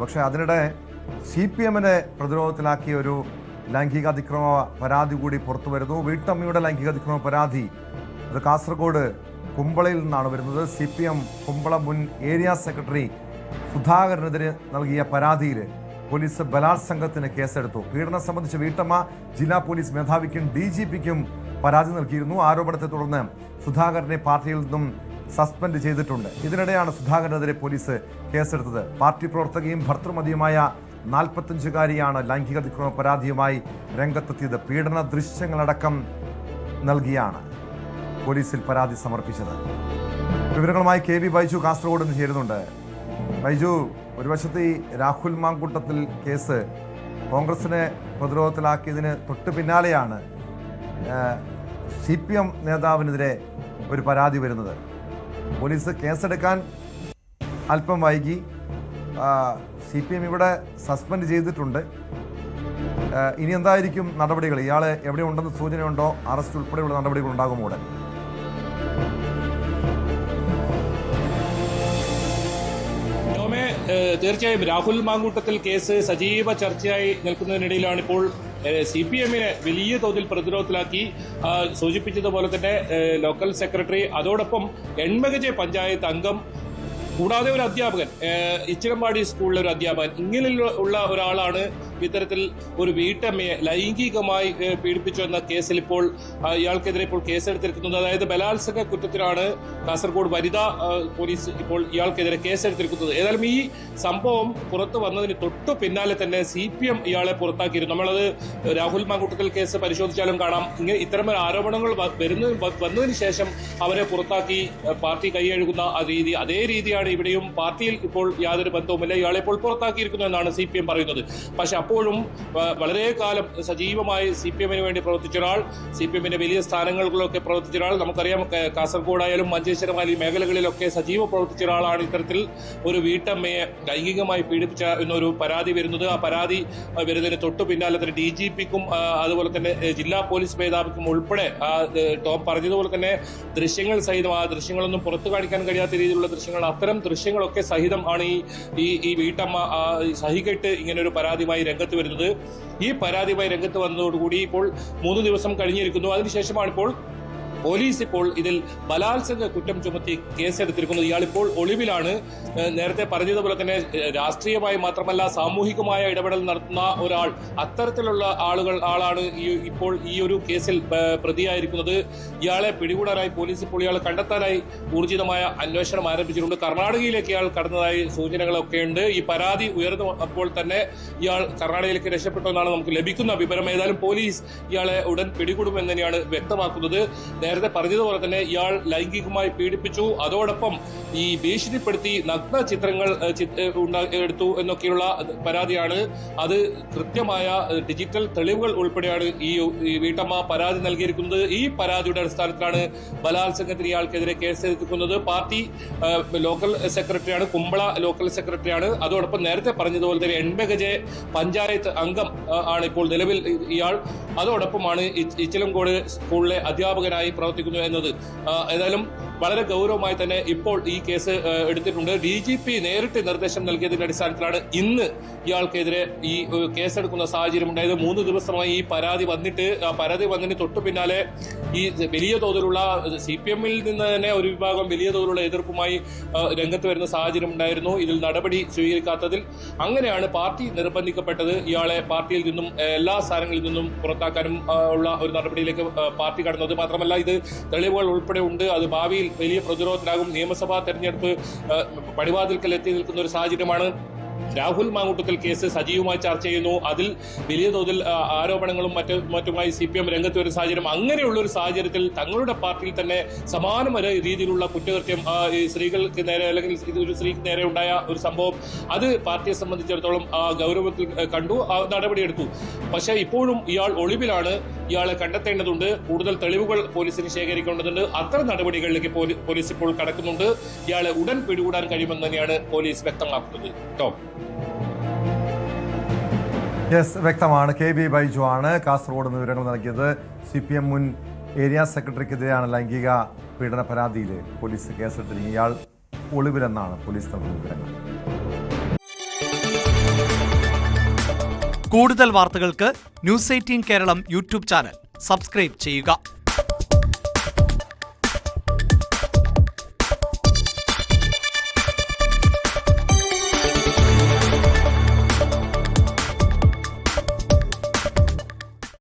പക്ഷേ അതിനിടെ CPM-നെ പ്രതിരോധത്തിലാക്കിയ ഒരു ലൈംഗിക അതിക്രമ പരാതി കൂടി പുറത്തു വരുന്നു. വീട്ടമ്മയുടെ ലൈംഗിക അതിക്രമ പരാതി അത് കാസർഗോഡ് കുമ്പളയിൽ നിന്നാണ് വരുന്നത്. CPM കുമ്പള മുൻ ഏരിയ സെക്രട്ടറി സുധാകരനെതിരെ നൽകിയ പരാതിയിൽ പോലീസ് ബലാത്സംഗത്തിന് കേസെടുത്തു. പീഡനം സംബന്ധിച്ച് വീട്ടമ്മ ജില്ലാ പോലീസ് മേധാവിക്കും DGP-ക്കും പരാതി നൽകിയിരുന്നു. ആരോപണത്തെ തുടർന്ന് സുധാകരനെ പാർട്ടിയിൽ നിന്നും സസ്പെൻഡ് ചെയ്തിട്ടുണ്ട്. ഇതിനിടെയാണ് സുധാകരനെതിരെ പോലീസ് കേസെടുത്തത്. പാർട്ടി പ്രവർത്തകയും ഭർത്തൃമതിയുമായ 45-കാരിയാണ് ലൈംഗിക അതിക്രമ പരാതിയുമായി രംഗത്തെത്തിയത്. പീഡന ദൃശ്യങ്ങളടക്കം നൽകിയാണ് പോലീസിൽ പരാതി സമർപ്പിച്ചത്. വിവരങ്ങളുമായി KV ബൈജു കാസർഗോഡ് നിന്ന് ചേരുന്നുണ്ട്. ബൈജു, ഒരു വശത്ത് ഈ രാഹുൽ മാങ്കൂട്ടത്തിൽ കേസ് കോൺഗ്രസിനെ പ്രതിരോധത്തിലാക്കിയതിന് തൊട്ട് പിന്നാലെയാണ് CPM നേതാവിനെതിരെ ഒരു പരാതി വരുന്നത്. പോലീസ് കേസെടുക്കാൻ അല്പം വൈകി. CPM ഇവിടെ സസ്പെൻഡ് ചെയ്തിട്ടുണ്ട്. ഇനി എന്തായിരിക്കും നടപടികൾ? ഇയാൾ എവിടെ ഉണ്ടെന്ന് സൂചനയുണ്ടോ? അറസ്റ്റ് ഉൾപ്പെടെയുള്ള നടപടികൾ ഉണ്ടാകുമോ ഉടൻ? തീർച്ചയായും രാഹുൽ മാങ്കൂട്ടത്തിൽ കേസ് സജീവ ചർച്ചയായി നിൽക്കുന്നതിനിടയിലാണ് ഇപ്പോൾ CPM-നെ വലിയ തോതിൽ പ്രതിരോധത്തിലാക്കി. സൂചിപ്പിച്ചതുപോലെ തന്നെ ലോക്കൽ സെക്രട്ടറി, അതോടൊപ്പം എൺമകജെ പഞ്ചായത്ത് അംഗം, കൂടാതെ ഒരു അധ്യാപകൻ, ഇച്ചിരമ്പാടി സ്കൂളിലെ ഒരു അധ്യാപകൻ, ഇങ്ങനെയുള്ള ഒരാളാണ് ഇത്തരത്തിൽ ഒരു വീട്ടമ്മയെ ലൈംഗികമായി പീഡിപ്പിച്ചു എന്ന കേസിൽ ഇപ്പോൾ ഇയാൾക്കെതിരെ ഇപ്പോൾ കേസെടുത്തിരിക്കുന്നത്. അതായത് ബലാത്സംഗ കുറ്റത്തിനാണ് കാസർഗോഡ് വനിതാ പോലീസ് ഇപ്പോൾ ഇയാൾക്കെതിരെ കേസെടുത്തിരിക്കുന്നത്. ഏതായാലും ഈ സംഭവം പുറത്തു വന്നതിന് തൊട്ടു പിന്നാലെ തന്നെ CPM ഇയാളെ പുറത്താക്കിയിരുന്നു. നമ്മളത് രാഹുൽ മാങ്കൂട്ടത്തിൽ കേസ് പരിശോധിച്ചാലും കാണാം. ഇങ്ങനെ ഇത്തരമൊരു ആരോപണങ്ങൾ വന്നതിന് ശേഷം അവരെ പുറത്താക്കി പാർട്ടി കൈയഴുകുന്ന അതേ രീതിയാണ് ഇവിടെയും. പാർട്ടിയിൽ ഇപ്പോൾ യാതൊരു ബന്ധവുമില്ല, ഇയാളെ ഇപ്പോൾ പുറത്താക്കിയിരിക്കുന്നു എന്നാണ് CPM പറയുന്നത്. പക്ഷെ അപ്പോഴും വളരെ കാലം സജീവമായി CPM-ന് വേണ്ടി പ്രവർത്തിച്ച ഒരാൾ, CPM-ന്റെ വലിയ സ്ഥാനങ്ങളിലൊക്കെ പ്രവർത്തിച്ച ഒരാൾ, നമുക്കറിയാം കാസർഗോഡായാലും മഞ്ചേശ്വരം ഈ മേഖലകളിലൊക്കെ സജീവ പ്രവർത്തിച്ച ഒരാളാണ് ഇത്തരത്തിൽ ഒരു വീട്ടമ്മയെ ലൈംഗികമായി പീഡിപ്പിച്ച എന്നൊരു പരാതി വരുന്നത്. ആ പരാതി വരുന്നതിന് തൊട്ടു പിന്നാലെ തന്നെ DGP-ക്കും അതുപോലെ തന്നെ ജില്ലാ പോലീസ് മേധാവിക്കും ഉൾപ്പെടെ ടോം പറഞ്ഞതുപോലെ തന്നെ ദൃശ്യങ്ങൾ സഹിതം, ആ ദൃശ്യങ്ങളൊന്നും പുറത്തു കാണിക്കാൻ കഴിയാത്ത രീതിയിലുള്ള ദൃശ്യങ്ങൾ, അത്തരം ദൃശ്യങ്ങളൊക്കെ സഹിതം ആണ് ഈ വീട്ടമ്മ സഹികെട്ട് ഇങ്ങനെ ഒരു പരാതിയുമായി രംഗത്ത് വരുന്നത്. ഈ പരാതിയുമായി രംഗത്ത് വന്നതോടുകൂടി ഇപ്പോൾ 3 ദിവസം കഴിഞ്ഞിരിക്കുന്നു. അതിനുശേഷമാണ് ഇപ്പോൾ പോലീസ് ഇപ്പോൾ ഇതിൽ ബലാത്സംഗ കുറ്റം ചുമത്തി കേസെടുത്തിരിക്കുന്നത്. ഇയാളിപ്പോൾ ഒളിവിലാണ്. നേരത്തെ പറഞ്ഞതുപോലെ തന്നെ രാഷ്ട്രീയമായി മാത്രമല്ല സാമൂഹികമായ ഇടപെടൽ നടത്തുന്ന ഒരാൾ, അത്തരത്തിലുള്ള ആളാണ് ഇപ്പോൾ ഈ ഒരു കേസിൽ പ്രതിയായിരിക്കുന്നത്. ഇയാളെ പിടികൂടാനായി പോലീസ് ഇപ്പോൾ ഇയാളെ കണ്ടെത്താനായി ഊർജിതമായ അന്വേഷണം ആരംഭിച്ചിട്ടുണ്ട്. കർണാടകയിലേക്ക് ഇയാൾ കടന്നതായി സൂചനകളൊക്കെ ഉണ്ട്. ഈ പരാതി ഉയർന്നപ്പോൾ തന്നെ ഇയാൾ കർണാടകയിലേക്ക് രക്ഷപ്പെട്ടു എന്നാണ് നമുക്ക് ലഭിക്കുന്ന വിവരം. ഏതായാലും പോലീസ് ഇയാളെ ഉടൻ പിടികൂടുമെന്ന് തന്നെയാണ് വ്യക്തമാക്കുന്നത്. നേരത്തെ പറഞ്ഞതുപോലെ തന്നെ ഇയാൾ ലൈംഗികമായി പീഡിപ്പിച്ചു, അതോടൊപ്പം ഈ ഭീഷണിപ്പെടുത്തി നഗ്ന ചിത്രങ്ങൾ എടുത്തു എന്നൊക്കെയുള്ള പരാതിയാണ്. അത് കൃത്യമായ ഡിജിറ്റൽ തെളിവുകൾ ഉൾപ്പെടെയാണ് ഈ വീട്ടമ്മ പരാതി നൽകിയിരിക്കുന്നത്. ഈ പരാതിയുടെ അടിസ്ഥാനത്തിലാണ് ബലാത്സംഗത്തിന് ഇയാൾക്കെതിരെ കേസെടുക്കുന്നത്. പാർട്ടി ലോക്കൽ സെക്രട്ടറിയാണ്, കുമ്പള ലോക്കൽ സെക്രട്ടറിയാണ്. അതോടൊപ്പം നേരത്തെ പറഞ്ഞതുപോലെ തന്നെ എൺമകജെ പഞ്ചായത്ത് അംഗം ആണ് ഇപ്പോൾ നിലവിൽ ഇയാൾ. അതോടൊപ്പമാണ് ഇച്ചിലങ്കോട് സ്കൂളിലെ അധ്യാപകനായി പ്രവർത്തിക്കുന്നു എന്നത്. ഏതായാലും വളരെ ഗൗരവമായി തന്നെ ഇപ്പോൾ ഈ കേസ് എടുത്തിട്ടുണ്ട്. DGP നേരിട്ട് നിർദ്ദേശം നൽകിയതിന്റെ അടിസ്ഥാനത്തിലാണ് ഇന്ന് ഇയാൾക്കെതിരെ ഈ കേസെടുക്കുന്ന സാഹചര്യം ഉണ്ടായത്. 3 ദിവസമായി ഈ പരാതി വന്നിട്ട്, ആ പരാതി വന്നതിന് തൊട്ടു പിന്നാലെ ഈ വലിയ തോതിലുള്ള CPM-ൽ നിന്ന് തന്നെ ഒരു വിഭാഗം വലിയ തോതിലുള്ള എതിർപ്പുമായി രംഗത്ത് വരുന്ന സാഹചര്യം ഉണ്ടായിരുന്നു. ഇതിൽ നടപടി സ്വീകരിക്കാത്തതിൽ അങ്ങനെയാണ് പാർട്ടി നിർബന്ധിക്കപ്പെട്ടത് ഇയാളെ പാർട്ടിയിൽ നിന്നും എല്ലാ സ്ഥാനങ്ങളിൽ നിന്നും പുറത്താക്കാനും ഉള്ള ഒരു നടപടിയിലേക്ക് പാർട്ടി കടന്നത്. മാത്രമല്ല ഇത് തെളിവുകൾ ഉൾപ്പെടെ ഉണ്ട്. അത് ഭാവിയിൽ വലിയ പ്രതിരോധത്തിലാകും. നിയമസഭാ തെരഞ്ഞെടുപ്പ് പടിവാതിൽക്കൽ എത്തി നിൽക്കുന്ന ഒരു സാഹചര്യമാണ്. രാഹുൽ മാങ്കൂട്ടത്തിൽ കേസ് സജീവമായി ചർച്ച ചെയ്യുന്നു. അതിൽ വലിയ തോതിൽ ആരോപണങ്ങളും മറ്റുമായി CPM രംഗത്ത് വരുന്ന സാഹചര്യം. അങ്ങനെയുള്ള ഒരു സാഹചര്യത്തിൽ തങ്ങളുടെ പാർട്ടിയിൽ തന്നെ സമാനമായ രീതിയിലുള്ള കുറ്റകൃത്യം സ്ത്രീകൾക്ക് നേരെ, അല്ലെങ്കിൽ ഒരു സ്ത്രീക്ക് നേരെ ഉണ്ടായ ഒരു സംഭവം, അത് പാർട്ടിയെ സംബന്ധിച്ചിടത്തോളം ഗൗരവത്തിൽ കണ്ടു, നടപടിയെടുത്തു. പക്ഷേ ഇപ്പോഴും ഇയാൾ ഒളിവിലാണ്. ഇയാളെ കണ്ടെത്തേണ്ടതുണ്ട്. കൂടുതൽ തെളിവുകൾ പോലീസിന് ശേഖരിക്കേണ്ടതുണ്ട്. അത്തരം നടപടികളിലേക്ക് പോലീസ് ഇപ്പോൾ കടക്കുന്നുണ്ട്. ഇയാളെ ഉടൻ പിടികൂടാൻ കഴിയുമെന്ന് തന്നെയാണ് പോലീസ് വ്യക്തമാക്കുന്നത്. ടോം. വ്യക്തമാണ്. KV ബൈജു ആണ് കാസർഗോഡ് നിന്ന് വിവരങ്ങൾ നൽകിയത്. CPM മുൻ ഏരിയ സെക്രട്ടറിക്കെതിരെയാണ് ലൈംഗിക പീഡന പരാതിയിൽ പോലീസ് കേസെടുത്തിരിക്കുന്നത്. ഇയാൾ ഒളിവിലെന്നാണ് പോലീസ് നൽകുന്ന വിവരങ്ങൾ. കൂടുതൽ വാർത്തകൾക്ക് news 18 Keralam YouTube channel subscribe ചെയ്യുക.